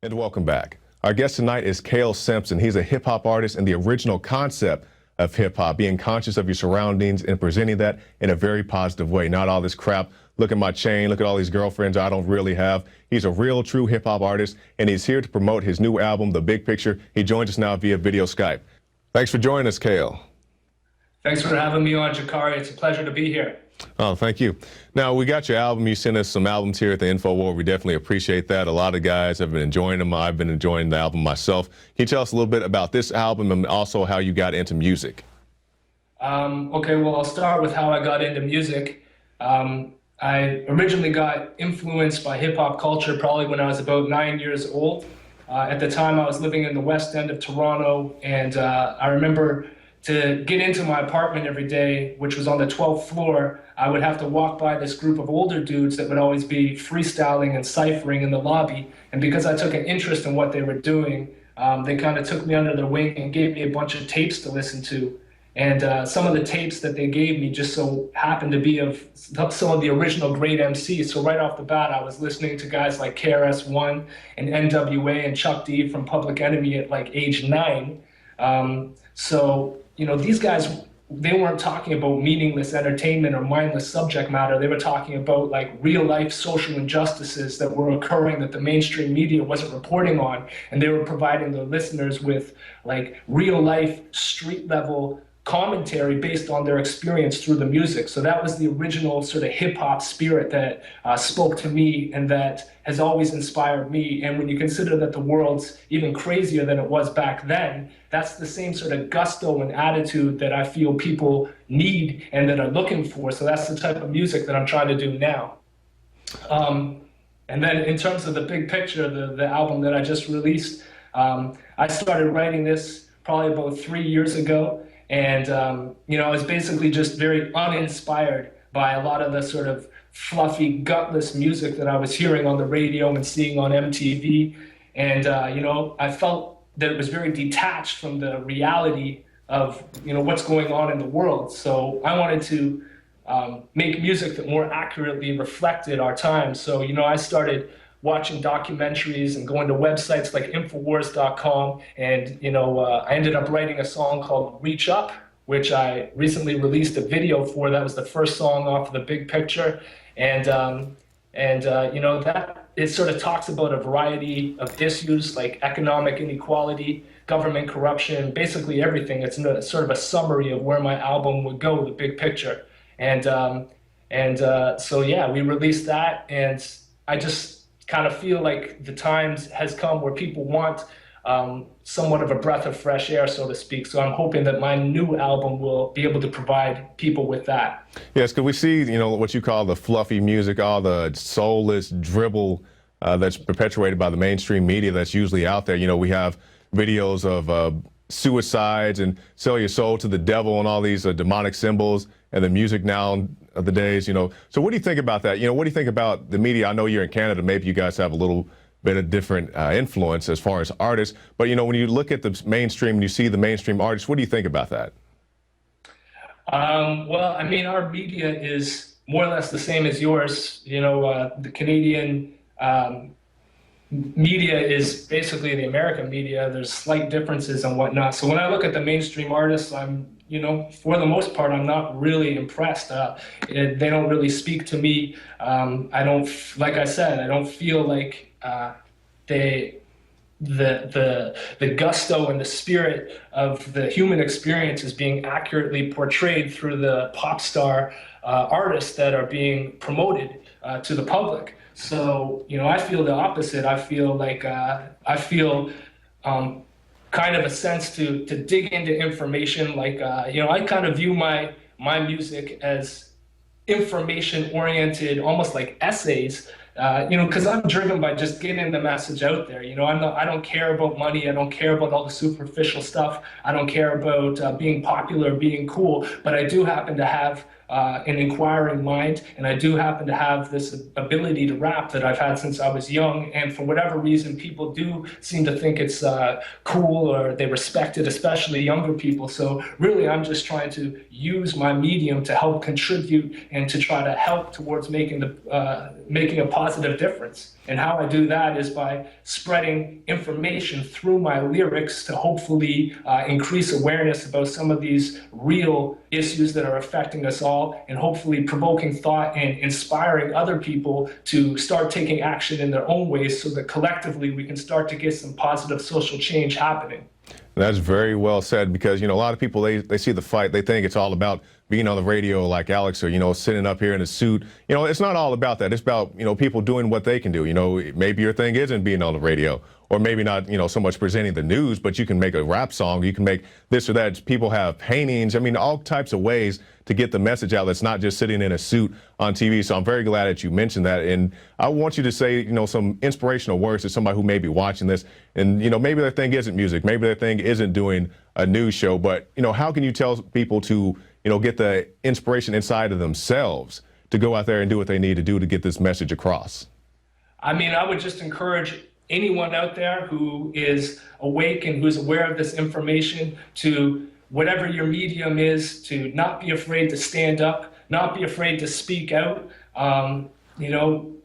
And welcome back. Our guest tonight is Cale Sampson. He's a hip-hop artist and the original concept of hip-hop, being conscious of your surroundings and presenting that in a very positive way. Not all this crap, look at my chain, look at all these girlfriends I don't really have. He's a real, true hip-hop artist, and he's here to promote his new album, The Big Picture. He joins us now via video Skype. Thanks for joining us, Cale. Thanks for having me on, Jakari. It's a pleasure to be here. Oh, thank you. Now, we got your album. You sent us some albums here at the INFOWARS. We definitely appreciate that. A lot of guys have been enjoying them. I've been enjoying the album myself. Can you tell us a little bit about this album and also how you got into music? Okay, well, I'll start with how I got into music. I originally got influenced by hip-hop culture probably when I was about 9 years old. At the time, I was living in the West End of Toronto, and I remember to get into my apartment every day, which was on the 12th floor, I would have to walk by this group of older dudes that would always be freestyling and ciphering in the lobby. And because I took an interest in what they were doing, they kind of took me under their wing and gave me a bunch of tapes to listen to. And some of the tapes that they gave me just so happened to be of some of the original great MCs. So right off the bat, I was listening to guys like KRS-One and NWA and Chuck D from Public Enemy at like age 9. So, you know, these guys, they weren't talking about meaningless entertainment or mindless subject matter. They were talking about like real life social injustices that were occurring that the mainstream media wasn't reporting on. And they were providing the listeners with like real life street level commentary based on their experience through the music. So that was the original sort of hip hop spirit that spoke to me and that has always inspired me. And when you consider that the world's even crazier than it was back then, that's the same sort of gusto and attitude that I feel people need and that are looking for. So that's the type of music that I'm trying to do now. And then in terms of The Big Picture, the album that I just released, I started writing this probably about 3 years ago. And, you know, I was basically just very uninspired by a lot of the sort of fluffy, gutless music that I was hearing on the radio and seeing on MTV. And, you know, I felt that it was very detached from the reality of, you know, what's going on in the world. So I wanted to make music that more accurately reflected our time. So, you know, I started watching documentaries and going to websites like INFOWARS.com. And, you know, I ended up writing a song called Reach Up, which I recently released a video for. That was the first song off of The Big Picture. And you know, that it sort of talks about a variety of issues like economic inequality, government corruption, basically everything. It's sort of a summary of where my album would go, The Big Picture. And so, yeah, we released that. And I just kind of feel like the times has come where people want somewhat of a breath of fresh air, so to speak. So I'm hoping that my new album will be able to provide people with that. Yes, because we see, you know, what you call the fluffy music, all the soulless dribble that's perpetuated by the mainstream media that's usually out there. You know, we have videos of suicides and sell your soul to the devil and all these demonic symbols and the music now of the days, you know. So what do you think about that? You know, what do you think about the media? I know you're in Canada. Maybe you guys have a little bit of different influence as far as artists. But, you know, when you look at the mainstream and you see the mainstream artists, what do you think about that? Well, I mean, our media is more or less the same as yours. You know, the Canadian media is basically the American media. There's slight differences and whatnot. So when I look at the mainstream artists, you know, for the most part, I'm not really impressed. They don't really speak to me. I don't, like I said, I don't feel like the gusto and the spirit of the human experience is being accurately portrayed through the pop star artists that are being promoted to the public. So, you know, I feel the opposite. I feel like kind of a sense to dig into information. Like, you know, I kind of view my music as information-oriented, almost like essays. You know, because I'm driven by just getting the message out there. You know, I don't care about money. I don't care about all the superficial stuff. I don't care about being popular, being cool. But I do happen to have an inquiring mind, and I do happen to have this ability to rap that I've had since I was young. And for whatever reason, people do seem to think it's cool, or they respect it, especially younger people. So really, I'm just trying to use my medium to help contribute and to try to help towards making a positive difference. And how I do that is by spreading information through my lyrics to hopefully increase awareness about some of these real issues that are affecting us all, and hopefully provoking thought and inspiring other people to start taking action in their own ways, so that collectively we can start to get some positive social change happening. That's very well said, because, a lot of people, they see the fight, they think it's all about being on the radio like Alex, or, sitting up here in a suit. It's not all about that. It's about, people doing what they can do. Maybe your thing isn't being on the radio, or maybe not, so much presenting the news, but you can make a rap song, you can make this or that. People have paintings, all types of ways to get the message out that's not just sitting in a suit on TV. So I'm very glad that you mentioned that. And I want you to say, some inspirational words to somebody who may be watching this, and, maybe their thing isn't music, maybe their thing isn't doing a news show, but, how can you tell people to, get the inspiration inside of themselves to go out there and do what they need to do to get this message across? I would just encourage anyone out there who is awake and who's aware of this information to, whatever your medium is, to not be afraid to stand up, not be afraid to speak out.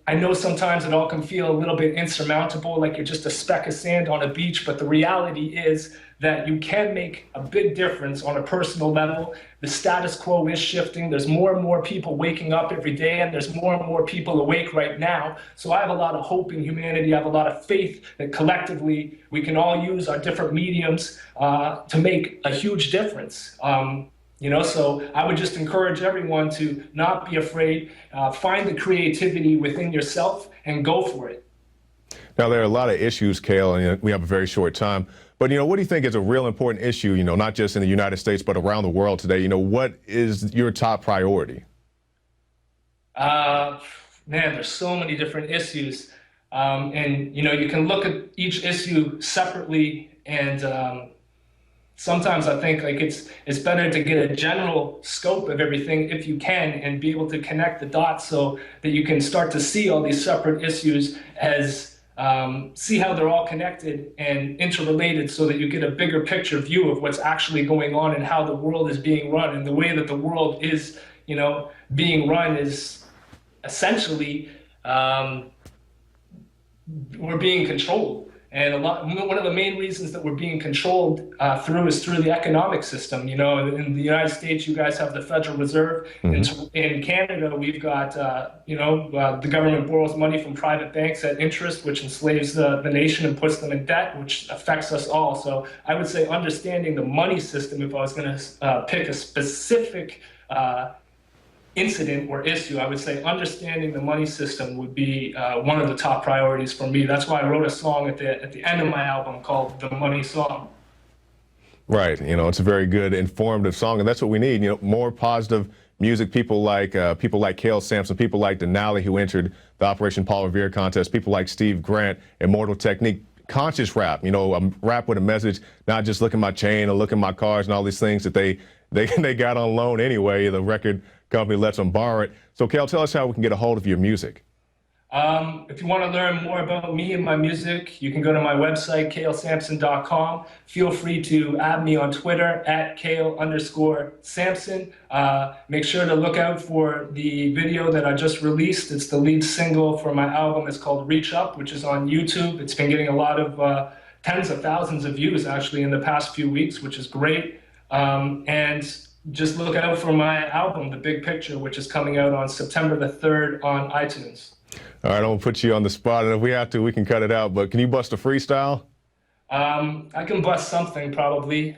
I know sometimes it all can feel a little bit insurmountable, like you're just a speck of sand on a beach, but the reality is that you can make a big difference on a personal level. The status quo is shifting. There's more and more people waking up every day, and there's more and more people awake right now. So I have a lot of hope in humanity. I have a lot of faith that collectively we can all use our different mediums to make a huge difference. So I would just encourage everyone to not be afraid, find the creativity within yourself and go for it. Now, there are a lot of issues, Cale, and we have a very short time. But, what do you think is a real important issue, not just in the United States, but around the world today? What is your top priority? Man, there's so many different issues. And, you can look at each issue separately, and sometimes I think it's better to get a general scope of everything if you can, and be able to connect the dots so that you can start to see all these separate issues as see how they're all connected and interrelated, so that you get a bigger picture view of what's actually going on and how the world is being run. And the way that the world is, being run is essentially we're being controlled. And one of the main reasons that we're being controlled is through the economic system. In the United States, you guys have the Federal Reserve. Mm-hmm. In Canada, we've got, the government borrows money from private banks at interest, which enslaves the nation and puts them in debt, which affects us all. So I would say understanding the money system, if I was going to pick a specific incident or issue, I would say understanding the money system would be one of the top priorities for me. That's why I wrote a song at the end of my album called The Money Song. Right. It's a very good informative song, and that's what we need. More positive music. People like Cale Sampson, people like Denali, who entered the Operation Paul Revere contest, people like Steve Grant, Immortal Technique. Conscious rap, rap with a message, not just look at my chain or look at my cars and all these things that they got on loan anyway. The record company lets them borrow it. So, Cale, tell us how we can get a hold of your music. If you want to learn more about me and my music, you can go to my website, calesampson.com. Feel free to add me on Twitter at @Cale_Sampson. Make sure to look out for the video that I just released. It's the lead single for my album. It's called Reach Up, which is on YouTube. It's been getting a lot of tens of thousands of views actually in the past few weeks, which is great. And just look out for my album, The Big Picture, which is coming out on September the 3rd on iTunes. All right, I don't put you on the spot, and if we have to, we can cut it out. But can you bust a freestyle? I can bust something, probably.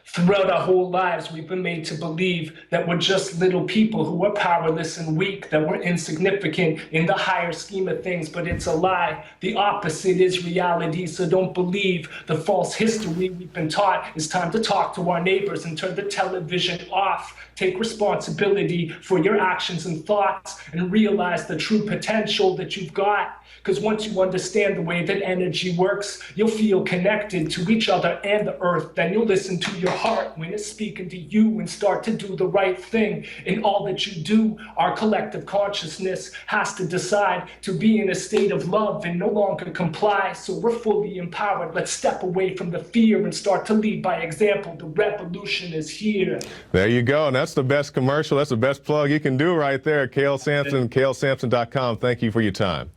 Throughout our whole lives, we've been made to believe that we're just little people who are powerless and weak, that we're insignificant in the higher scheme of things, but it's a lie. The opposite is reality, so don't believe the false history we've been taught. It's time to talk to our neighbors and turn the television off. Take responsibility for your actions and thoughts and realize the true potential that you've got. Because once you understand the way that energy works, you'll feel connected to each other and the earth. Then you'll listen to your heart heart when it's speaking to you, and start to do the right thing in all that you do. Our collective consciousness has to decide to be in a state of love and no longer comply. So we're fully empowered. Let's step away from the fear and start to lead by example. The revolution is here. There you go. And that's the best commercial. That's the best plug you can do right there. Cale Sampson, CaleSampson.com. Thank you for your time.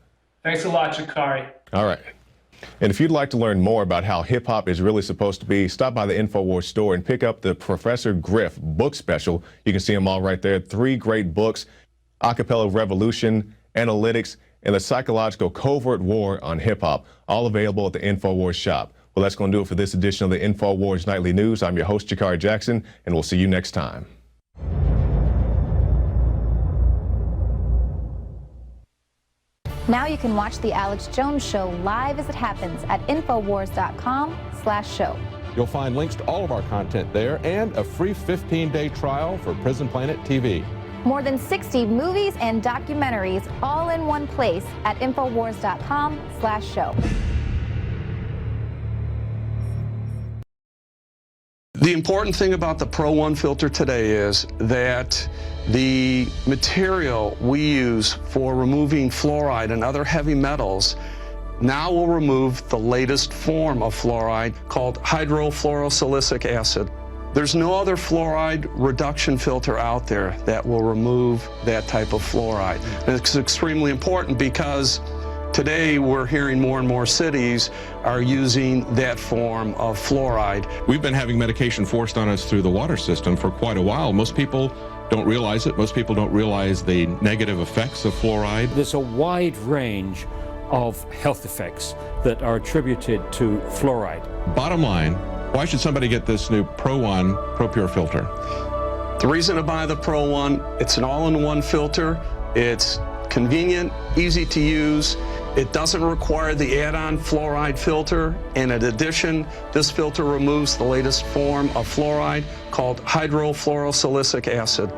Thanks a lot, Jakari. All right. And if you'd like to learn more about how hip-hop is really supposed to be, stop by the INFOWARS store and pick up the Professor Griff book special. You can see them all right there. 3 great books: Acapella Revolution, Analytics, and the Psychological Covert War on Hip-Hop, all available at the INFOWARS shop. Well, that's going to do it for this edition of the INFOWARS Nightly News. I'm your host, Jakari Jackson, and we'll see you next time. Now you can watch The Alex Jones Show live as it happens at Infowars.com/show. You'll find links to all of our content there and a free 15-day trial for Prison Planet TV. More than 60 movies and documentaries all in one place at Infowars.com/show. The important thing about the Pro One filter today is that the material we use for removing fluoride and other heavy metals now will remove the latest form of fluoride called hydrofluorosilicic acid. There's no other fluoride reduction filter out there that will remove that type of fluoride. And it's extremely important because today we're hearing more and more cities are using that form of fluoride. We've been having medication forced on us through the water system for quite a while. Most people don't realize it. Most people don't realize the negative effects of fluoride. There's a wide range of health effects that are attributed to fluoride. Bottom line, why should somebody get this new Pro One ProPure filter? The reason to buy the Pro One, it's an all-in-one filter. It's convenient, easy to use. It doesn't require the add-on fluoride filter, and in addition, this filter removes the latest form of fluoride called hydrofluorosilicic acid.